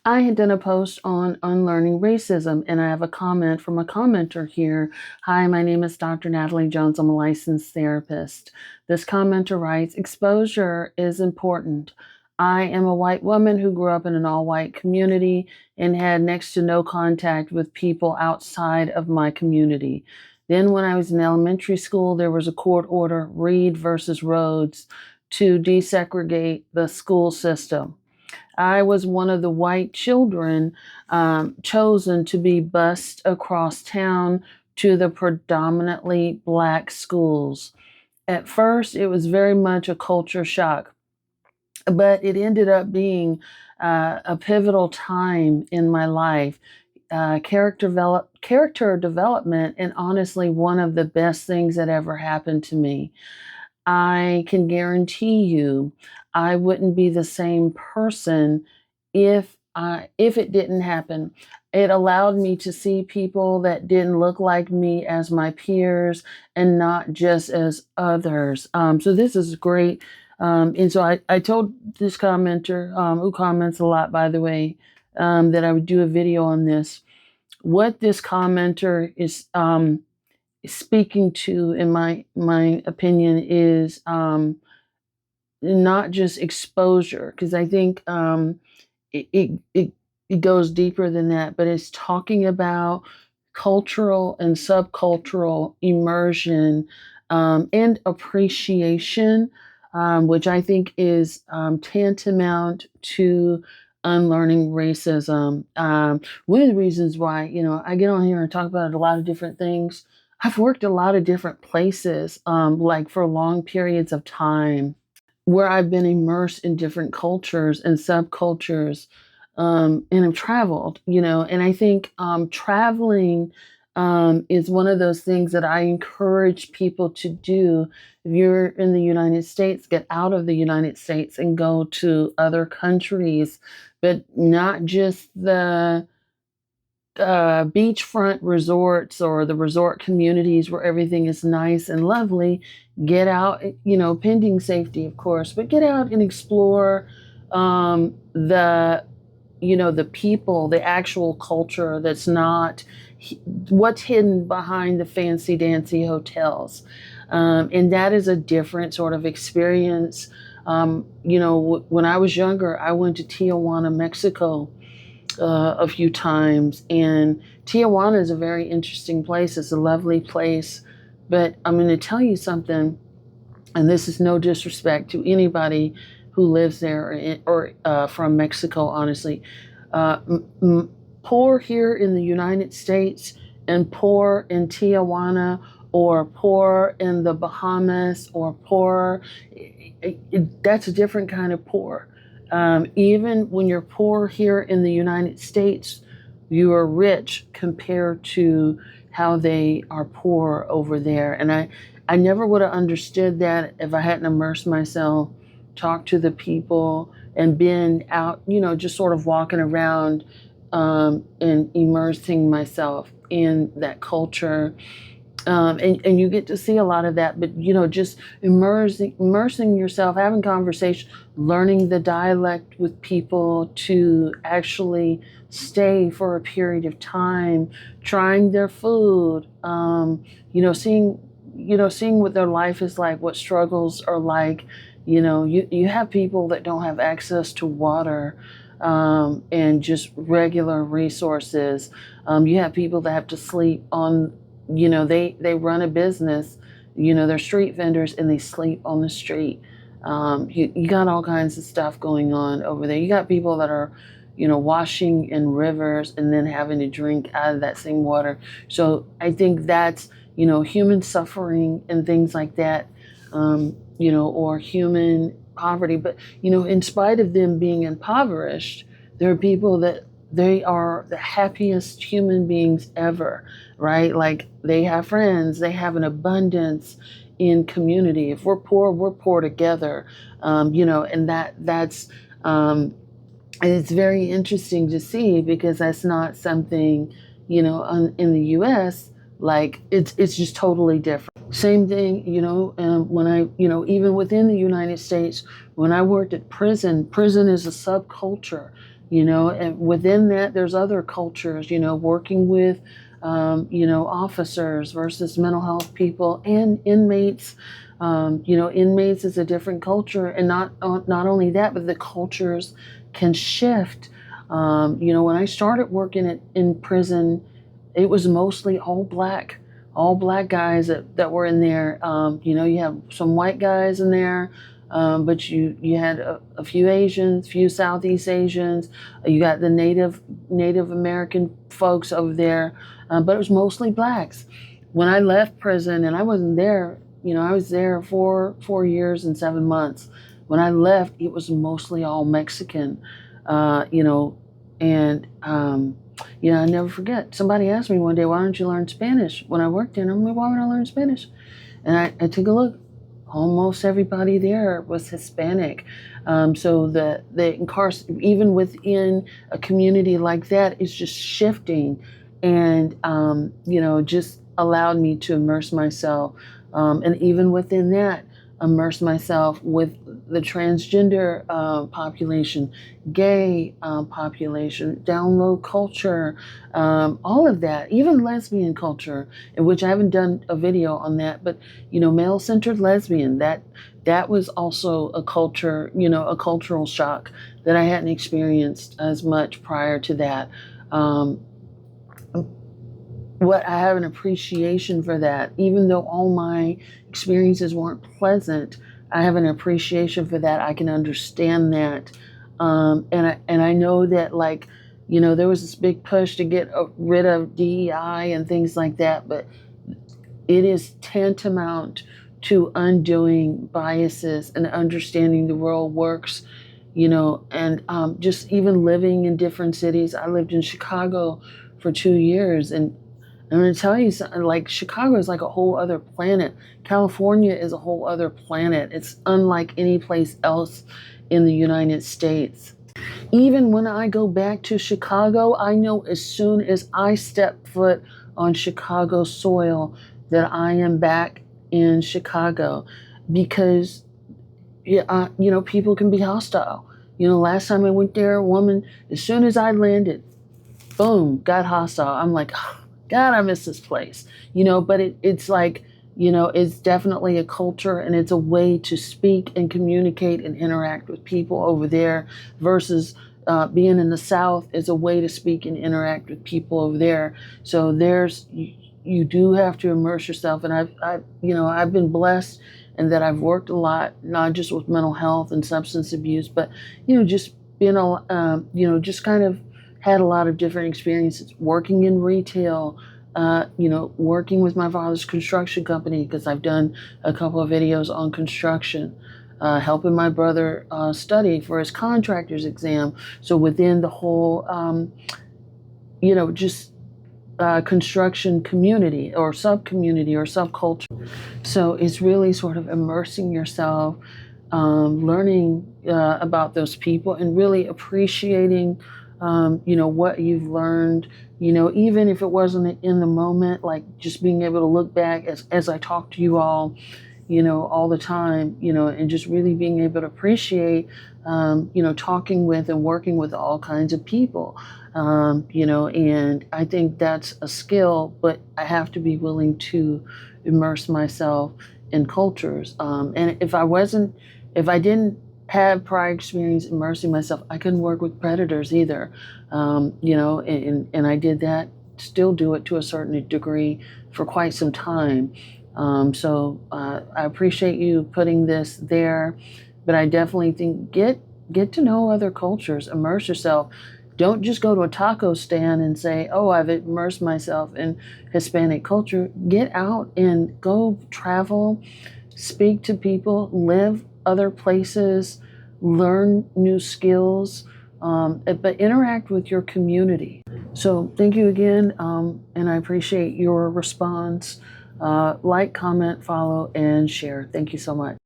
I had done a post on unlearning racism, and I have a comment from a commenter here. Hi, my name is Dr. Natalie Jones. I'm a licensed therapist. This commenter writes, exposure is important. I am a white woman who grew up in an all-white community and had next to no contact with people outside of my community. Then when I was in elementary school, there was a court order, Reed versus Rhodes, to desegregate the school system. I was one of the white children chosen to be bused across town to the predominantly black schools. At first, it was very much a culture shock, but it ended up being a pivotal time in my life. Character development, and honestly, one of the best things that ever happened to me. I can guarantee you I wouldn't be the same person if it didn't happen. It allowed me to see people that didn't look like me as my peers and not just as others. So this is great. And so I told this commenter, who comments a lot, by the way, that I would do a video on this. What this commenter is speaking to, in my opinion, is not just exposure, because I think it, it it it goes deeper than that, but it's talking about cultural and subcultural immersion and appreciation, which I think is tantamount to unlearning racism. One of the reasons why, I get on here and talk about a lot of different things. I've worked a lot of different places, like for long periods of time, where I've been immersed in different cultures and subcultures, and have traveled, and I think traveling is one of those things that I encourage people to do. If you're in the United States, get out of the United States and go to other countries, but not just the beachfront resorts or the resort communities where everything is nice and lovely. Get out, pending safety, of course, but get out and explore the people, the actual culture that's not what's hidden behind the fancy dancy hotels. And that is a different sort of experience. When I was younger, I went to Tijuana, Mexico, a few times, and Tijuana is a very interesting place. It's a lovely place, but I'm going to tell you something, and this is no disrespect to anybody who lives there or from Mexico, honestly. Poor here in the United States and poor in Tijuana or poor in the Bahamas or poor, that's a different kind of poor. Even when you're poor here in the United States, you are rich compared to how they are poor over there. And I never would have understood that if I hadn't immersed myself, talked to the people, and been out, just sort of walking around and immersing myself in that culture. And you get to see a lot of that, but just immersing yourself, having conversation, learning the dialect with people to actually stay for a period of time, trying their food, seeing what their life is like, what struggles are like. You have people that don't have access to water and just regular resources. You have people that have to sleep on, they run a business, they're street vendors and they sleep on the street. You got all kinds of stuff going on over there. You got people that are, washing in rivers and then having to drink out of that same water. So I think that's, human suffering and things like that, or human poverty. But, in spite of them being impoverished, there are people that they are the happiest human beings ever, right? Like they have friends, they have an abundance in community. If we're poor together, and that's, and it's very interesting to see because that's not something, in the U.S., like it's just totally different. Same thing, when I, even within the United States, when I worked at prison is a subculture. and within that, there's other cultures, working with, officers versus mental health people and inmates. Inmates is a different culture, and not only that, but the cultures can shift. When I started working in prison, it was mostly all black guys that were in there. You have some white guys in there, but you had a few Asians, few Southeast Asians. You got the Native American folks over there, but it was mostly blacks. When I left prison, and I wasn't there, I was there for 4 years and 7 months. When I left, it was mostly all Mexican, and I never forget. Somebody asked me one day, "Why don't you learn Spanish?" When I worked in, I'm like, "Why would I learn Spanish?" And I took a look. Almost everybody there was Hispanic. So even within a community like that, it's just shifting, and just allowed me to immerse myself, and even within that, immerse myself with the transgender population, gay population, down low culture, all of that, even lesbian culture, in which I haven't done a video on that, but male-centered lesbian, that was also a culture, a cultural shock that I hadn't experienced as much prior to that. What I have an appreciation for that, even though all my experiences weren't pleasant, I have an appreciation for that. I can understand that, and I know that, there was this big push to get rid of DEI and things like that, but it is tantamount to undoing biases and understanding the world works. And just even living in different cities. I lived in Chicago for 2 years, and I'm going to tell you something, like Chicago is like a whole other planet. California is a whole other planet. It's unlike any place else in the United States. Even when I go back to Chicago, I know as soon as I step foot on Chicago soil that I am back in Chicago, because people can be hostile. Last time I went there, a woman, as soon as I landed, boom, got hostile. I'm like, oh, God, I miss this place, but it's like, it's definitely a culture, and it's a way to speak and communicate and interact with people over there versus being in the South is a way to speak and interact with people over there. So you do have to immerse yourself. And I've been blessed in that I've worked a lot, not just with mental health and substance abuse, but, just being, just kind of had a lot of different experiences working in retail, working with my father's construction company, because I've done a couple of videos on construction, helping my brother study for his contractor's exam. So within the whole, construction community or sub-community or subculture. So it's really sort of immersing yourself, learning about those people, and really appreciating what you've learned, even if it wasn't in the moment, like just being able to look back as I talk to you all, all the time, and just really being able to appreciate, talking with and working with all kinds of people, and I think that's a skill, but I have to be willing to immerse myself in cultures. And if I didn't have prior experience immersing myself, I couldn't work with predators either. And I did that, still do it to a certain degree for quite some time. So I appreciate you putting this there, but I definitely think get to know other cultures, immerse yourself. Don't just go to a taco stand and say, "Oh, I've immersed myself in Hispanic culture." Get out and go travel, speak to people, live other places, learn new skills, but interact with your community. So thank you again, and I appreciate your response. Like, comment, follow, and share. Thank you so much.